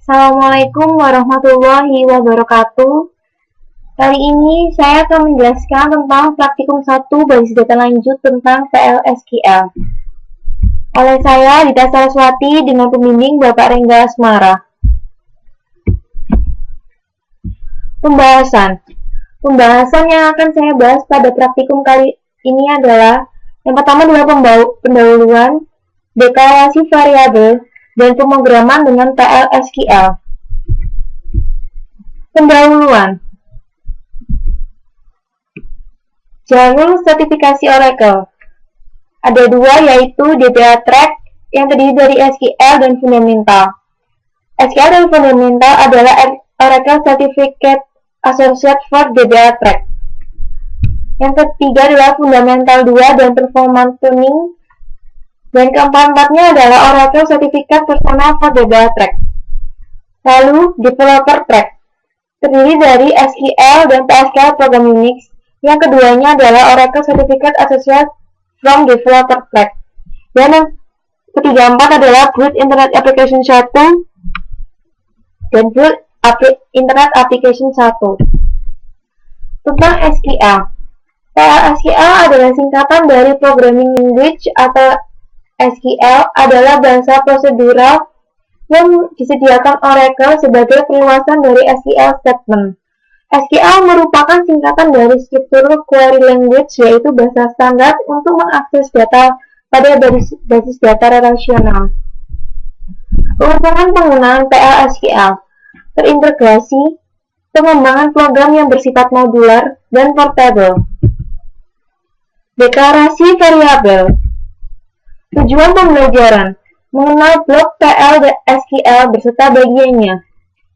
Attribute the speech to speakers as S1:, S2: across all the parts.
S1: Assalamualaikum warahmatullahi wabarakatuh. Kali ini saya akan menjelaskan tentang praktikum 1 basis data lanjut tentang PLSQL. Oleh saya, Dita Saraswati, dengan pembimbing Bapak Rengga Asmara. Pembahasan yang akan saya bahas pada praktikum kali ini adalah yang pertama adalah pendahuluan, deklarasi variabel, dan pemrograman dengan PLSQL. Pendahuluan. Jalur sertifikasi Oracle. Ada dua, yaitu DBA Track yang terdiri dari SQL dan Fundamental. SQL dan Fundamental adalah Oracle Certificate Associate for DBA Track. Yang ketiga adalah Fundamental 2 dan Performance Tuning. Dan keempat-empatnya adalah Oracle Certificate Personal for DBA Track. Lalu, Developer Track, terdiri dari SQL dan PSQL Program Unix. Yang keduanya adalah Oracle Certificate Associate from Developer Track. Dan yang ketiga-empat adalah Build Internet Application 1 dan Build Internet Application 1. Tentang SQL. PLSQL adalah singkatan dari Programming Language atau SQL adalah bahasa prosedural yang disediakan Oracle sebagai perluasan dari SQL Statement. SQL merupakan singkatan dari struktur query language, yaitu bahasa standar untuk mengakses data pada basis data relasional. Keuntungan penggunaan PLSQL: terintegrasi, pengembangan program yang bersifat modular dan portable. Deklarasi variabel. Tujuan pembelajaran: mengenal blok PLSQL beserta bagiannya.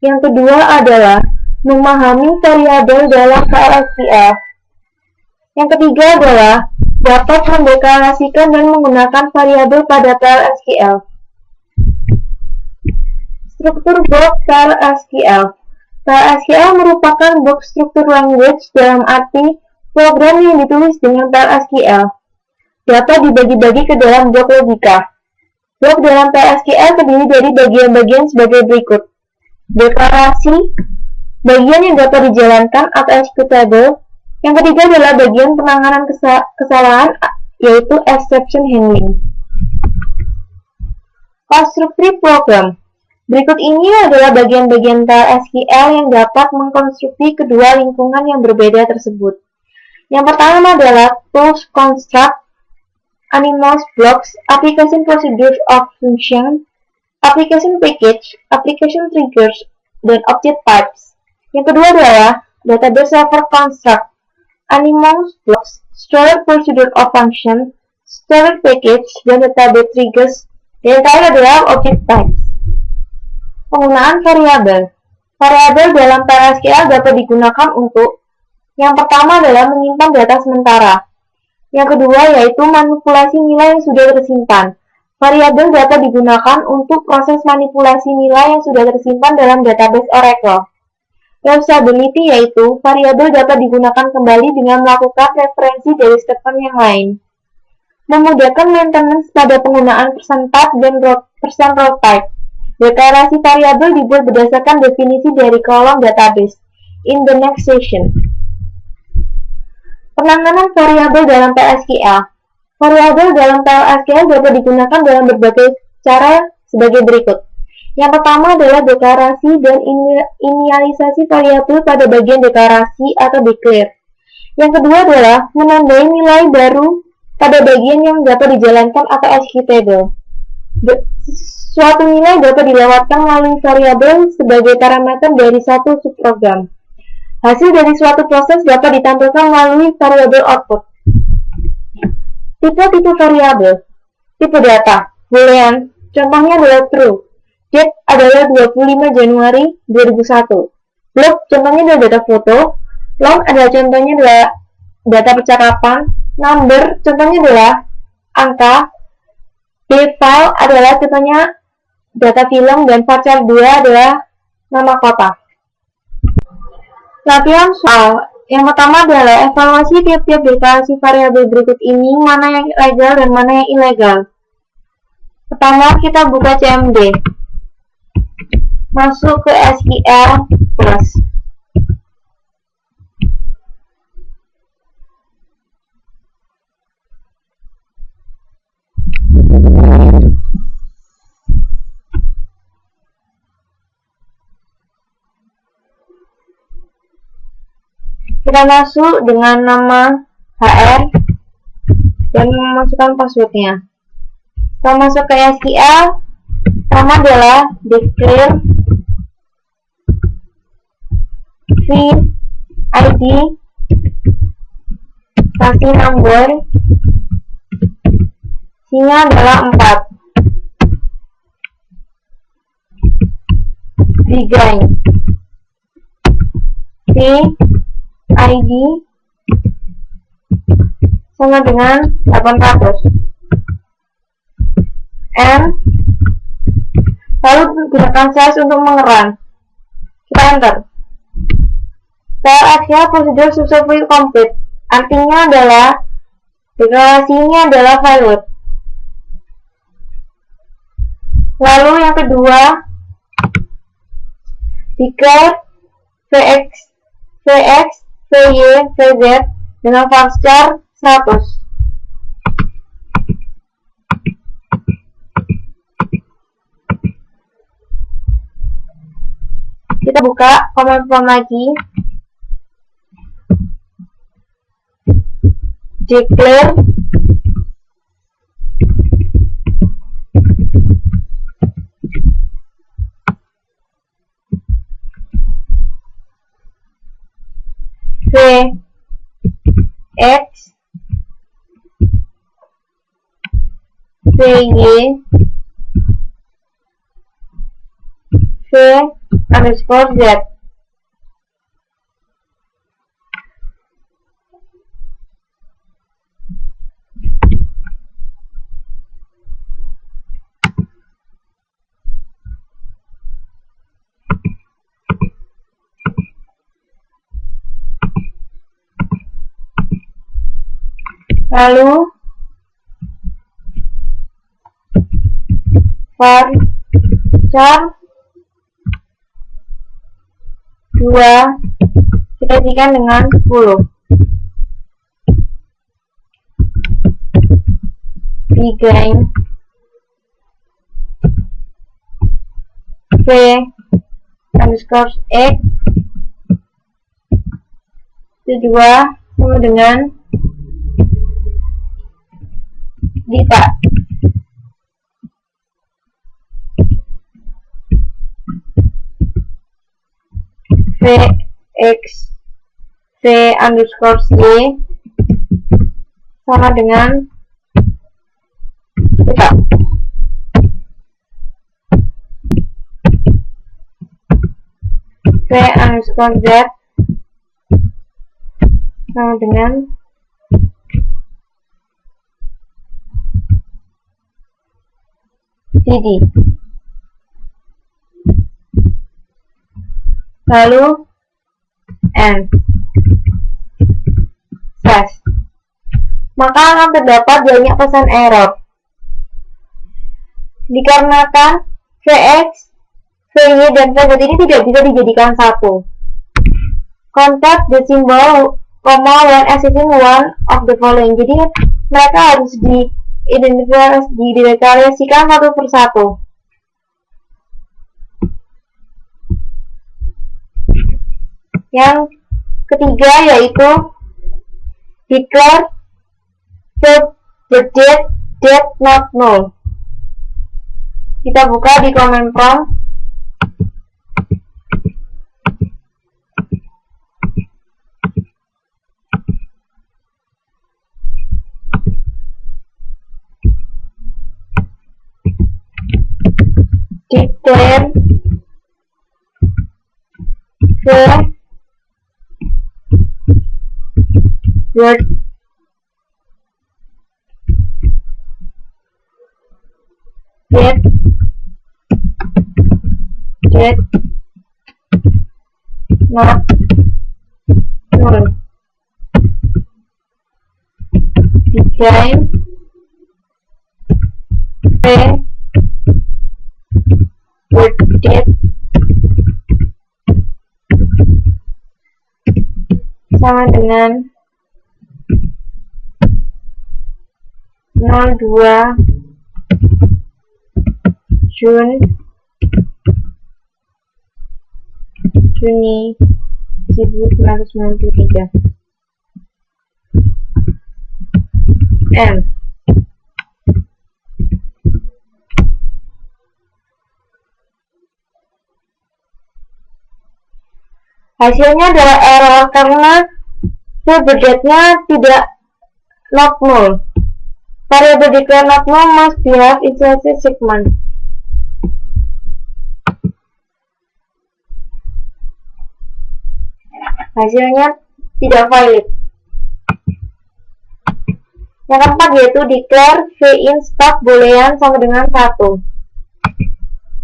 S1: Yang kedua adalah memahami variabel dalam PLSQL. Yang ketiga adalah dapat mendeklarasikan dan menggunakan variabel pada PLSQL. Struktur blok PLSQL. PLSQL merupakan blok struktur language dalam arti program yang ditulis dengan PLSQL. Dapat dibagi-bagi ke dalam blok logika. Blok dalam PLSQL terdiri dari bagian-bagian sebagai berikut. Deklarasi, bagian yang dapat dijalankan atau executable. Yang ketiga adalah bagian penanganan kesalahan, yaitu exception handling. Konstruksi program. Berikut ini adalah bagian-bagian PLSQL yang dapat mengkonstruksi kedua lingkungan yang berbeda tersebut. Yang pertama adalah tools construct, animals blocks, application procedures of function, application package, application triggers, dan object types. Yang kedua adalah database server construct, animals blocks, storage procedure of function, storage package, dan database triggers. Dan yang terakhir adalah object types. Penggunaan variabel. Variabel dalam PLSQL dapat digunakan untuk: yang pertama adalah menyimpan data sementara. Yang kedua yaitu manipulasi nilai yang sudah tersimpan. Variabel dapat digunakan untuk proses manipulasi nilai yang sudah tersimpan dalam database Oracle. Reusability yaitu variabel dapat digunakan kembali dengan melakukan referensi dari statement yang lain. Memudahkan maintenance pada penggunaan %type dan %role-type. Deklarasi variabel dibuat berdasarkan definisi dari kolom database. In the next session. Penanganan variabel dalam PLSQL. Variabel dalam PLSQL dapat digunakan dalam berbagai cara sebagai berikut. Yang pertama adalah deklarasi dan inisialisasi variabel pada bagian deklarasi atau declare. Yang kedua adalah menandai nilai baru pada bagian yang dapat dijalankan atau executable. Suatu nilai dapat dilewatkan melalui variabel sebagai parameter dari satu subprogram. Hasil dari suatu proses dapat ditampilkan melalui variabel output. Tipe-tipe variabel. Tipe data, boolean, contohnya adalah true. Date adalah 25 Januari 2001. Block, contohnya adalah data foto. Long adalah contohnya adalah data percakapan. Number, contohnya adalah angka. File adalah contohnya data film, dan varchar 2 adalah nama kota. Latihan soal. Yang pertama adalah evaluasi tiap-tiap deklarasi variabel berikut ini, mana yang legal dan mana yang ilegal. Pertama, kita buka CMD. masuk ke SQL Plus. Kita masuk dengan nama HR dan memasukkan passwordnya. Kita masuk ke SQL, pertama adalah declare id kasih number, isinya adalah 4. Begin id sama dengan 800 and lalu gunakan slash untuk mengeran. Kita enter. Setelah prosedur successfully complete, artinya adalah deklarasinya adalah valid. Lalu yang kedua, declare vx, vy, vz dengan varchar 100. Kita buka command prompt lagi, declare vx, vy, v_z. Lalu varchar 2 kita isikan dengan 10. Begin v_x itu 2 sama dengan Dita. vx v_y sama dengan Dita. v_z sama dengan Didi. Lalu and slash, maka akan terdapat banyak pesan error dikarenakan vx, vy, dan vz ini tidak bisa dijadikan satu. Contact the symbol, when existing one of the following. Jadi mereka harus dideklarasikan satu persatu. Yang ketiga yaitu declare the date not null. Kita buka di command prompt. Declare word date not null. Begin word date sama dengan 02 Juni 1993. M. Hasilnya adalah error karena variabel tidak not null. Variable declare not null must be have initialized segment. Hasilnya tidak valid. Yang keempat yaitu declare v in stock boolean sama dengan 1.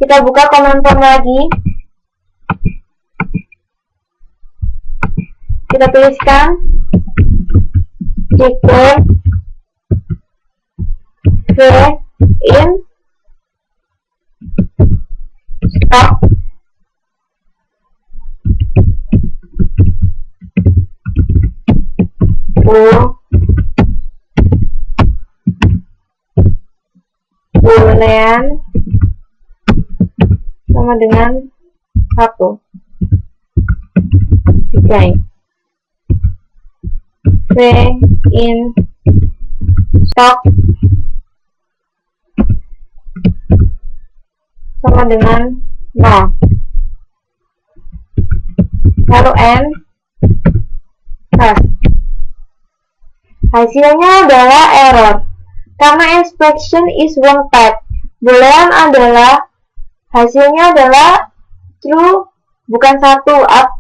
S1: Kita buka command prompt lagi. Kita tuliskan declare v in stock boolean sama dengan 1. Oke. V in stock sama dengan 0. Lalu N press. Hasilnya adalah error karena expression is wrong type. Boolean adalah hasilnya adalah true bukan 1.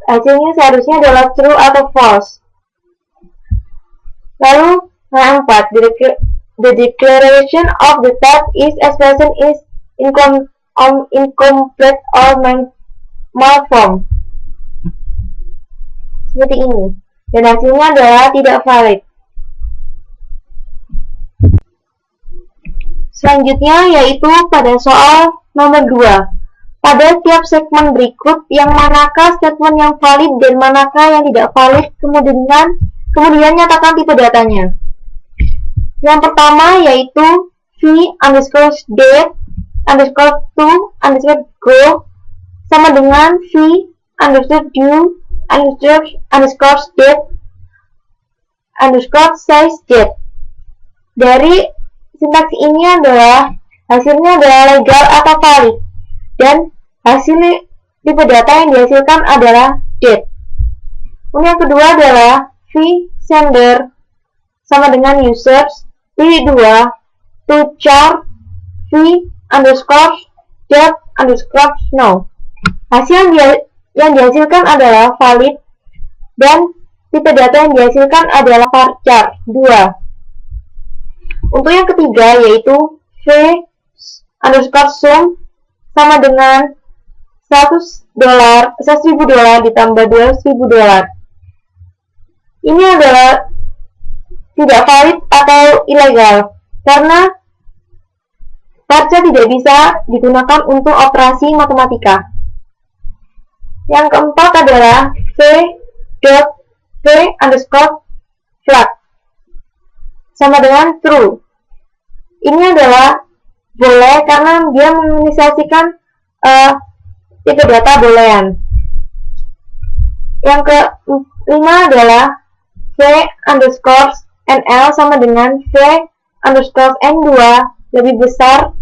S1: Hasilnya seharusnya adalah true atau false. Lalu yang 4, the declaration of the type is expression is incomplete or malformed. Seperti ini. Dan hasilnya adalah tidak valid. Selanjutnya yaitu pada soal nomor 2. Pada tiap segmen berikut, yang manakah statement yang valid dan manakah yang tidak valid, kemudian nyatakan tipe datanya. Yang pertama yaitu v underscore date underscore to underscore go sama dengan v underscore due underscore date underscore size date. Dari sintaks ini adalah hasilnya adalah legal atau valid dan hasil tipe data yang dihasilkan adalah date. Kemudian yang kedua adalah v sender sama dengan users, v2 to char v underscore date underscore no. Hasil yang dihasilkan adalah valid dan tipe data yang dihasilkan adalah varchar 2. Untuk yang ketiga yaitu v underscore sum sama dengan $100 ditambah $200.000. Ini adalah tidak valid atau ilegal karena varchar tidak bisa digunakan untuk operasi matematika. Yang keempat adalah v underscore flat sama dengan true. Ini adalah boleh karena dia menginisiasikan tipe data boolean. Yang kelima adalah v underscore nl sama dengan v underscore n2 lebih besar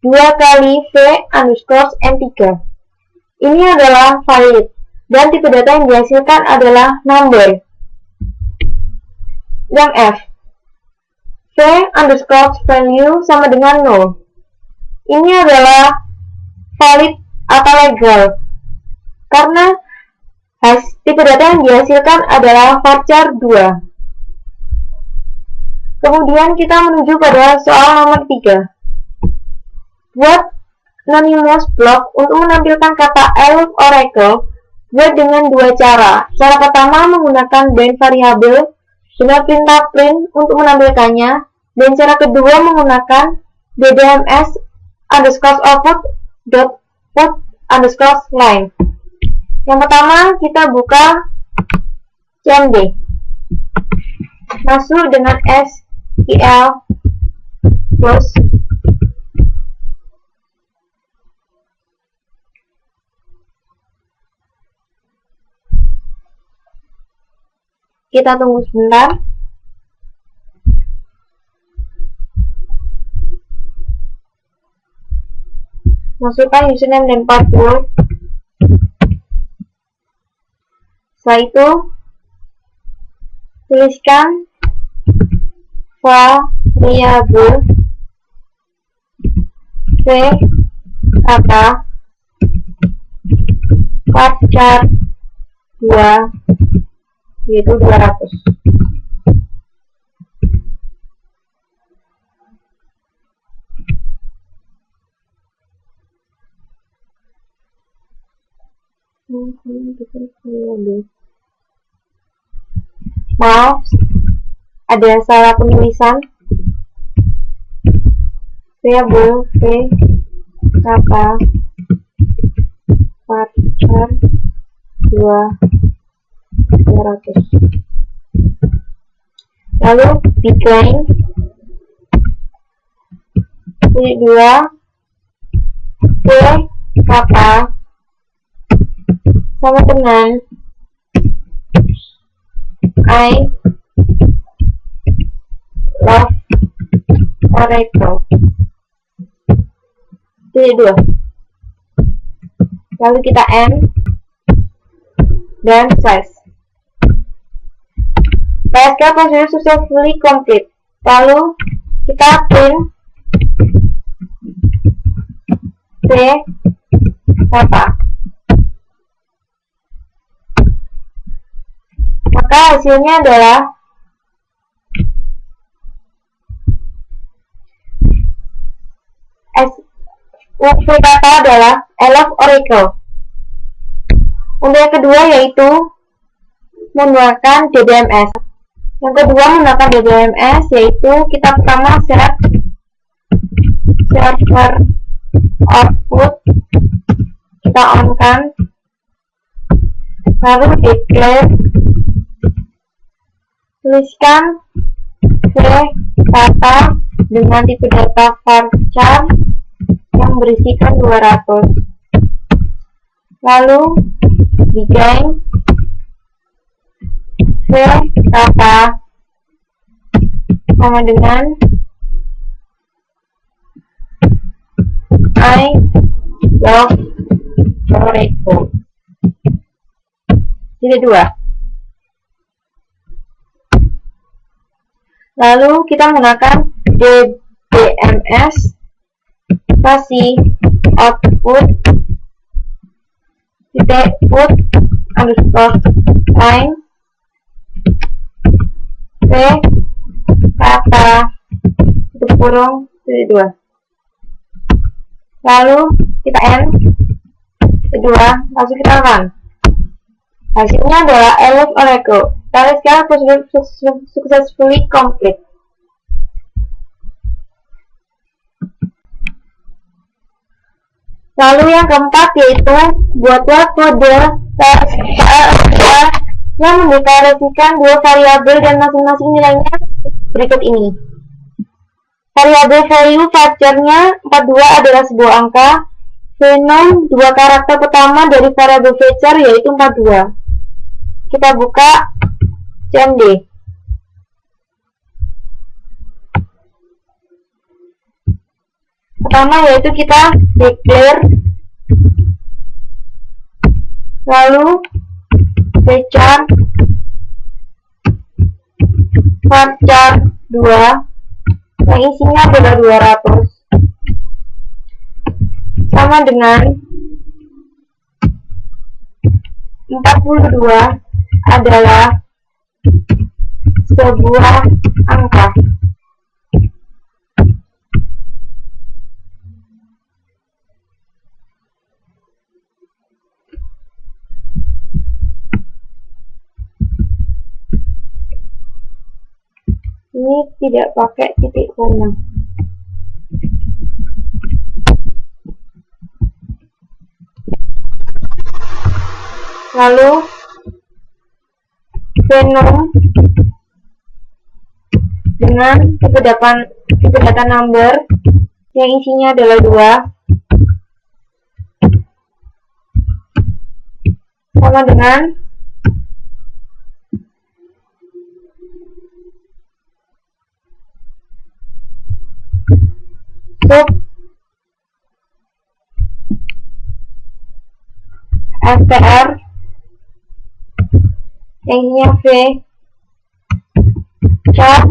S1: 2 kali v underscore n3. Ini adalah valid dan tipe data yang dihasilkan adalah number. Yang F, v underscore value sama dengan 0. Ini adalah valid atau legal karena tipe data yang dihasilkan adalah varchar 2. Kemudian kita menuju pada soal nomor 3. Buat anonymous block untuk menampilkan kata elf oracle buat dengan dua cara. Cara pertama menggunakan bind variable dengan perintah print untuk menampilkannya, dan cara kedua menggunakan ddms underscore output dot put underscore line. Yang pertama kita buka CMD. masuk dengan SQL close. Kita tunggu sebentar. Masukkan username dan password. Setelah itu, tuliskan variabel v kata varchar 2 yaitu 200. Maaf, ada salah penulisan. Variabel v kata varchar 200. Lalu begin 2 v kata sama dengan I love Oracle. 2. Lalu kita end dan size. PSQL procedure successfully complete. Lalu kita print v kata. Maka hasilnya adalah V kata adalah I love Oracle. Untuk yang kedua yaitu menggunakan DBMS. Yang kedua menggunakan DBMS yaitu kita pertama set server output, kita on kan, lalu declare, tuliskan v kata dengan tipe data varchar yang berisikan 200. Lalu begin v kata sama dengan I love Oracle. Jadi 2. Lalu kita menggunakan DBMS spasi output titik put underscore line v kata tutup kurung 2. Lalu kita end 2. Langsung kita run. Hasilnya adalah I love Oracle. PSQL procedure successfully complete. Lalu yang keempat yaitu buatlah kode PSQL yang mendeklarasikan dua variabel dan masing-masing nilainya berikut ini. Variabel value varchar-nya 42 adalah sebuah angka. Venom 2 karakter pertama dari variabel varchar yaitu 42. Kita buka CMD. Pertama yaitu kita declare, lalu varchar 2 yang isinya adalah 200 sama dengan 42 adalah sebuah angka. Ini tidak pakai titik koma. Lalu Venom dengan tipe data number yang isinya adalah 2 sama dengan sub str yang isinya v char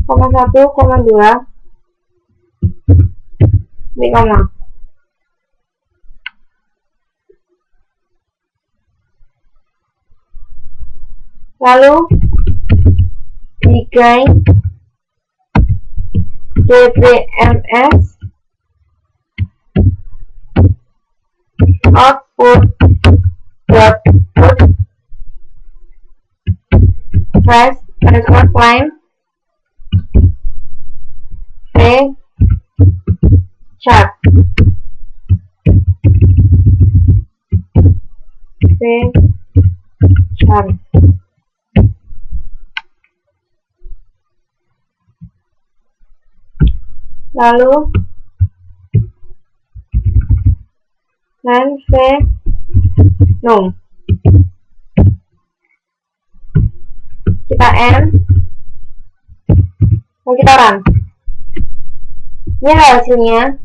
S1: 1,2 B, lalu digain dbms output slash underscore climb chart lalu num kita n dan kita run. Ini hasilnya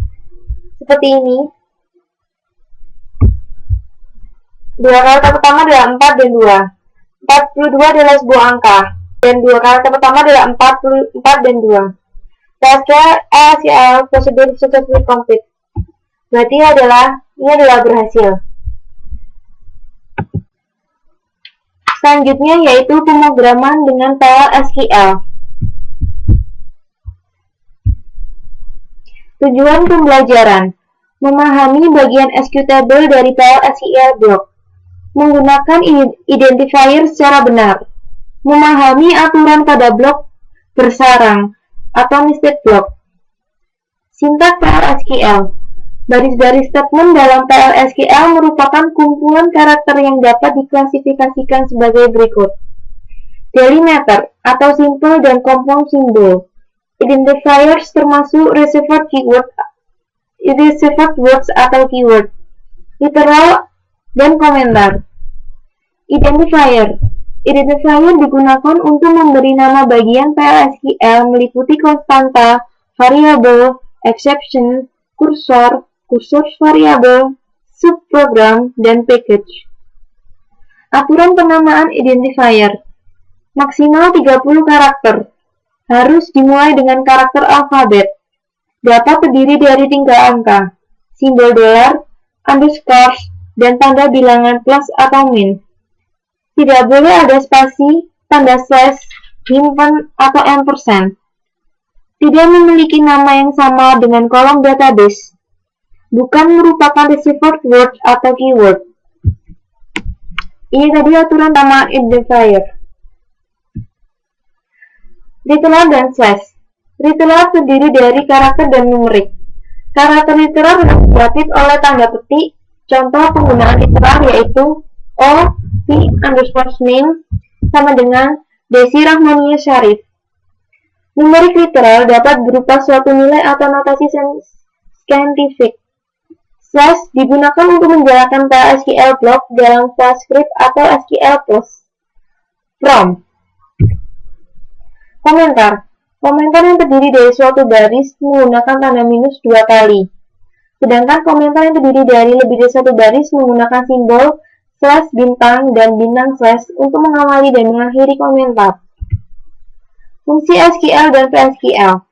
S1: seperti ini. 2 kali pertama adalah 4 dan 2. 42 adalah sebuah angka dan 2 kali pertama adalah 44 dan 2. Hasil LCL prosedur successfully complete. Berarti ini adalah berhasil. Selanjutnya yaitu pemrograman dengan PLSQL. Tujuan pembelajaran: memahami bagian executable dari PLSQL block, menggunakan identifier secara benar, memahami aturan pada blok bersarang atau nested block. Sintaks PLSQL: baris-baris statement dalam PLSQL merupakan kumpulan karakter yang dapat diklasifikasikan sebagai berikut: delimiter atau simple dan compound symbol, identifiers termasuk reserved words atau keyword, literal, dan komentar. Identifier digunakan untuk memberi nama bagian PLSQL meliputi konstanta, variabel, exception, kursor variabel, subprogram, dan package. Aturan penamaan identifier: maksimal 30 karakter. Harus dimulai dengan karakter alfabet. Dapat terdiri dari tinggal angka, simbol dolar, underscore, dan tanda bilangan plus atau min. Tidak boleh ada spasi, tanda slash, himpen, atau ampersand. Tidak memiliki nama yang sama dengan kolom database. Bukan merupakan reserved word atau keyword. Ini tadi aturan penamaan identifier. Literal dan slash. Literal terdiri dari karakter dan numerik. Karakter literal diapit oleh tanda petik. Contoh penggunaan literal yaitu O, P, underscore name, sama dengan Desi Rahmania Syarif. Numerik literal dapat berupa suatu nilai atau notasi saintifik. Slash digunakan untuk menjalankan PLSQL block dalam file script atau SQL plus. From. Komentar yang terdiri dari suatu baris menggunakan tanda minus 2 kali. Sedangkan komentar yang terdiri dari lebih dari satu baris menggunakan simbol slash bintang dan bintang slash untuk mengawali dan mengakhiri komentar. Fungsi SQL dan PSQL.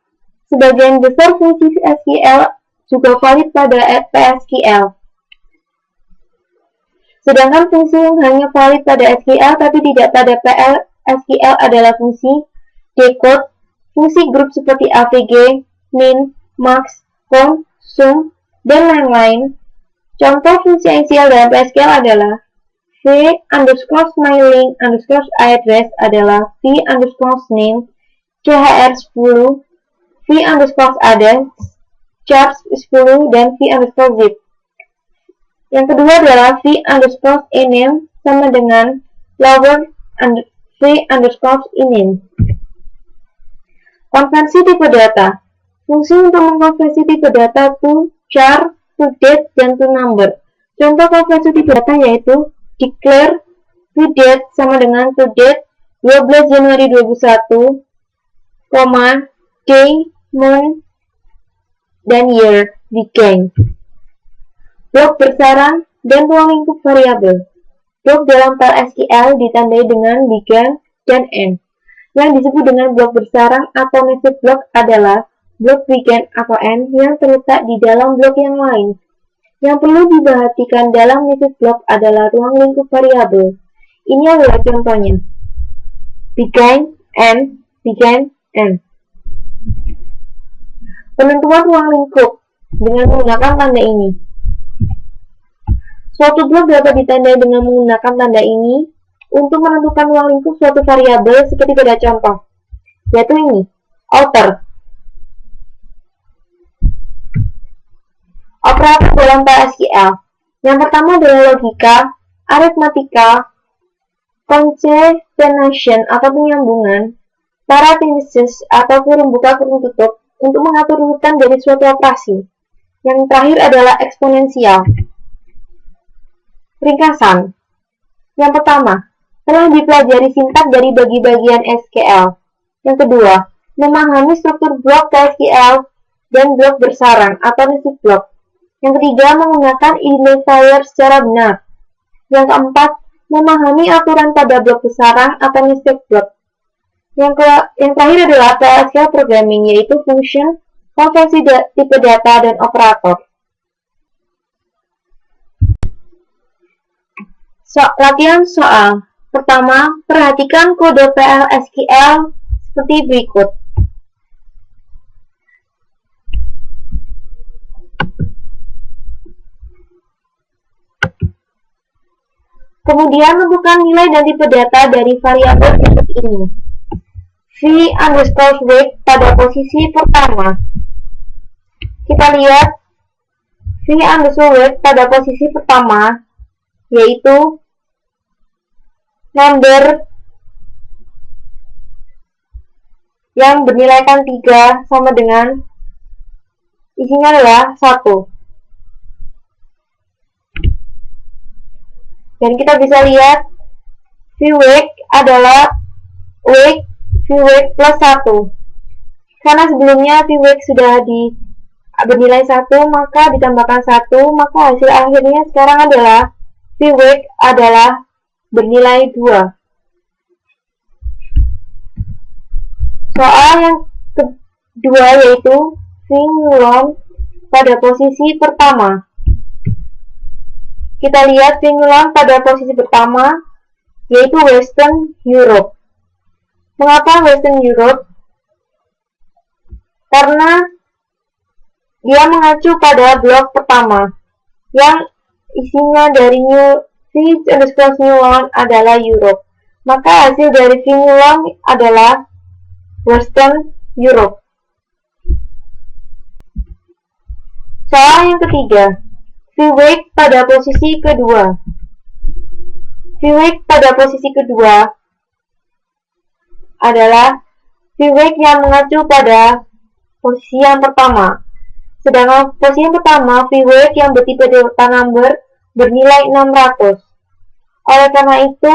S1: Sebagian besar fungsi SQL juga valid pada PSQL. Sedangkan fungsi yang hanya valid pada SQL tapi tidak pada PSQL adalah fungsi decode, fungsi grup seperti avg, min, max, count, sum, dan lain-lain. Contoh fungsi SQL dalam PSQL adalah v underscore mailing underscore address adalah v underscore name, chr10, v underscore address, chars 10, dan v underscore zip. Yang kedua adalah v underscore ename sama dengan lower v v_inin. Konversi tipe data. Fungsi untuk mengkonversi tipe data to char, to date, dan to number. Contoh konversi tipe data yaitu declare to date sama dengan to date 12 Januari 2021, day, month, dan year began. Blok bersarang dan ruang lingkup variabel. Blok dalam file SQL ditandai dengan began dan end. Yang disebut dengan blok bersarang atau nested block adalah blok began atau end yang terletak di dalam blok yang lain. Yang perlu diperhatikan dalam nested block adalah ruang lingkup variabel. Ini adalah contohnya. Began, end, penentuan ruang lingkup dengan menggunakan tanda ini. Suatu blok dapat ditandai dengan menggunakan tanda ini untuk menentukan ruang lingkup suatu variabel seperti pada contoh, yaitu ini, outer. Operator dalam SQL. Yang pertama adalah logika, aritmatika, concatenation atau penyambungan, parenthesis atau kurung buka kurung tutup untuk mengatur urutan dari suatu operasi. Yang terakhir adalah eksponensial. Ringkasan. Yang pertama, telah dipelajari sintak dari bagi-bagian SQL. Yang kedua, memahami struktur blok SQL dan blok bersarang atau nested block. Yang ketiga, menggunakan identifier secara benar. Yang keempat, memahami aturan pada blok bersarang atau nested block. Yang terakhir adalah PLSQL programming, yaitu function, konversi tipe data, dan operator. Latihan soal. Pertama, perhatikan kode PLSQL seperti berikut. Kemudian tentukan nilai dan tipe data dari variabel berikut ini. v_weight pada posisi pertama. Kita lihat v_weight pada posisi pertama, yaitu number yang bernilaikan 3 sama dengan isinya adalah 1. Dan kita bisa lihat v_weight adalah weight v_weight plus 1. Karena sebelumnya v_weight sudah bernilai 1, maka ditambahkan 1, maka hasil akhirnya sekarang adalah v_weight adalah bernilai 2. Soal yang kedua yaitu v_nulon pada posisi pertama. Kita lihat v_nulon pada posisi pertama yaitu Western Europe. Mengapa Western Europe? Karena dia mengacu pada blok pertama yang isinya dari v_nulon adalah Europe. Maka hasil dari v_nulon adalah Western Europe. Soal yang ketiga, v_weight pada posisi kedua. v_weight pada posisi kedua adalah v_weight yang mengacu pada posisi yang pertama. Sedangkan posisi yang pertama, v_weight yang bertipe data number bernilai 600. Oleh karena itu,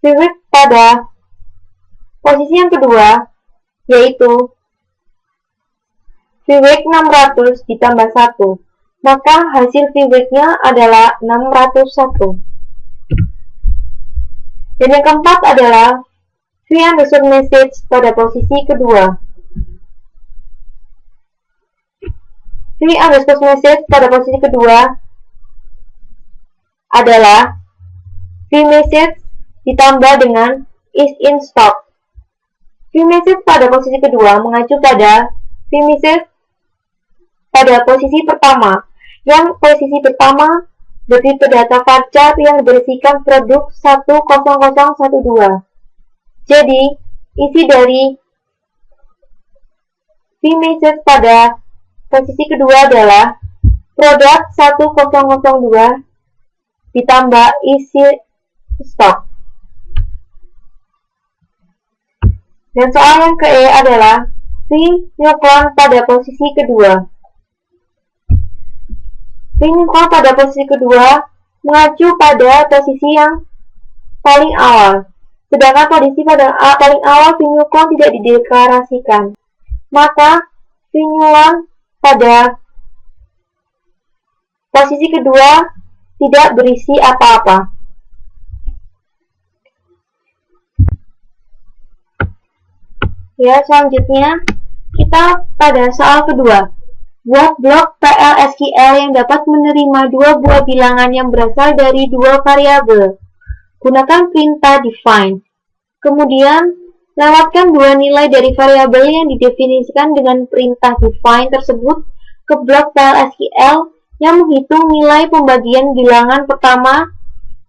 S1: v_weight pada posisi yang kedua yaitu v_weight 600 ditambah 1. Maka hasil v_weight-nya adalah 601. Dan yang keempat adalah v_message pada posisi kedua. v_message pada posisi kedua adalah v_message ditambah dengan is in stock. v_message pada posisi kedua mengacu pada v_message pada posisi pertama, yang posisi pertama bertipe data varchar yang berisikan produk 10012. Jadi, isi dari v_message pada posisi kedua adalah produk 1002 ditambah isi stok. Dan soal yang ke E adalah V nyuklon pada posisi kedua. V nyuklon pada posisi kedua mengacu pada posisi yang paling awal. Sedangkan posisi pada paling awal V nyuklon tidak dideklarasikan. Maka V nyuklon pada posisi kedua tidak berisi apa-apa. Ya, selanjutnya kita pada soal kedua. Buat blok PLSQL yang dapat menerima dua buah bilangan yang berasal dari dua variabel. Gunakan perintah define. Kemudian, lewatkan dua nilai dari variabel yang didefinisikan dengan perintah define tersebut ke blok PLSQL yang menghitung nilai pembagian bilangan pertama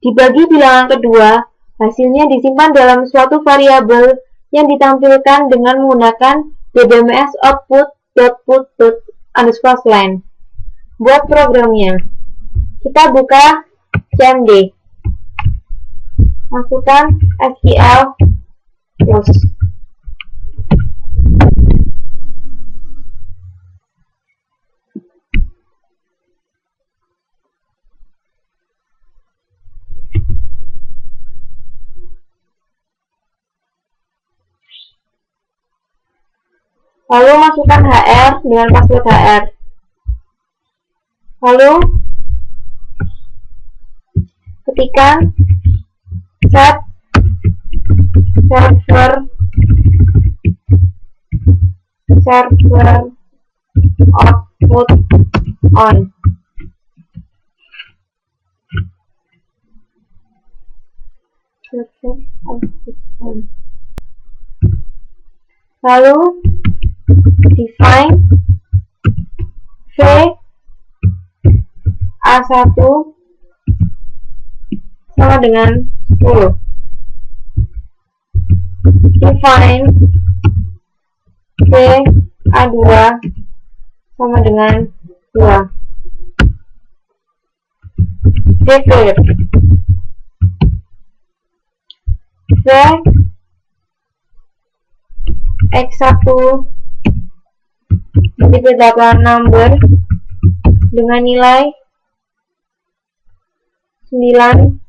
S1: dibagi bilangan kedua. Hasilnya disimpan dalam suatu variabel yang ditampilkan dengan menggunakan ddms output.put_line. Buat programnya, kita buka CMD, masukkan SQL plus. Lalu masukkan HR dengan password HR. Lalu ketikkan set server output on. Lalu define V A1 sama dengan 10. Define V A2 sama dengan 2. Declare V X1 dibagi number dengan nilai 9,2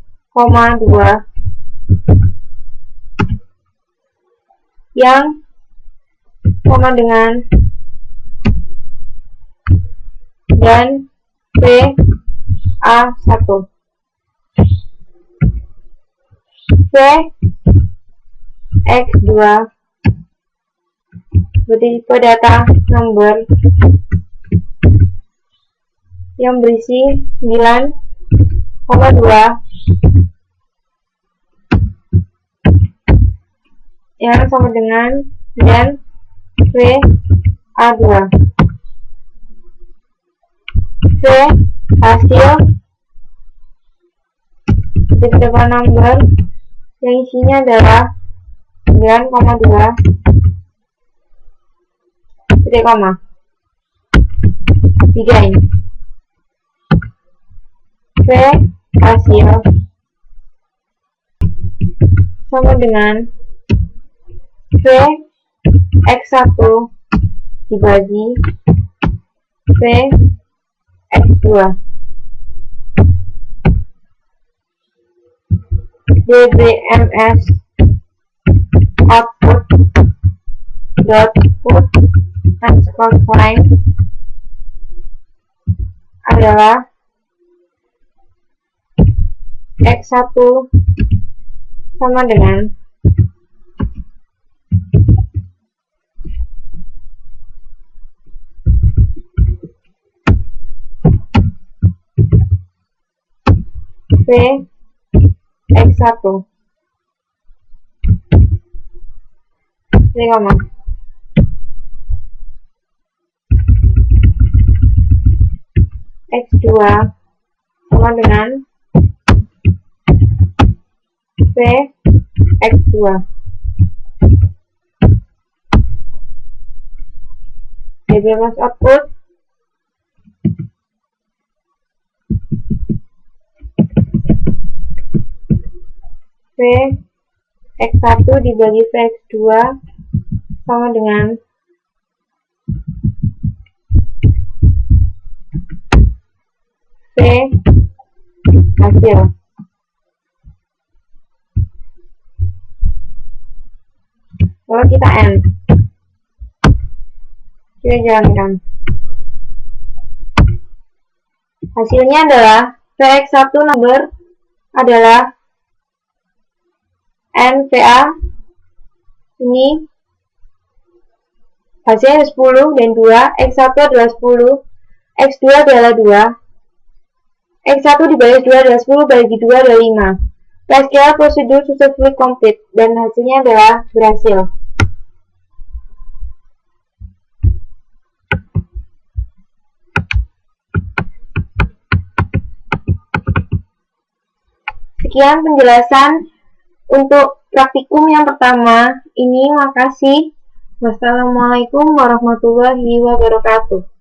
S1: yang sama dengan dan V A1. V X2 bertipe data number yang berisi 9,2 yang sama dengan dan V A2. V hasil bertipe number yang isinya adalah 9,2 titik koma 3 ini. V hasil sama dengan V X1 dibagi V X2. ddms output.put_line adalah X1 sama dengan V X1 X2 sama dengan V X2 ddms output V X1 dibagi V X2 sama dengan V hasil. Lalu kita N. Kita jalankan. Hasilnya adalah Vx1 number adalah NVA. Ini hasilnya 10 dan 2. X1 adalah 10. X2 adalah 2. X1 dibagi 2 adalah 10, bagi 2 adalah 5. SQL prosedur successfully complete, dan hasilnya adalah berhasil. Sekian penjelasan untuk praktikum yang pertama ini. Makasih. Wassalamualaikum warahmatullahi wabarakatuh.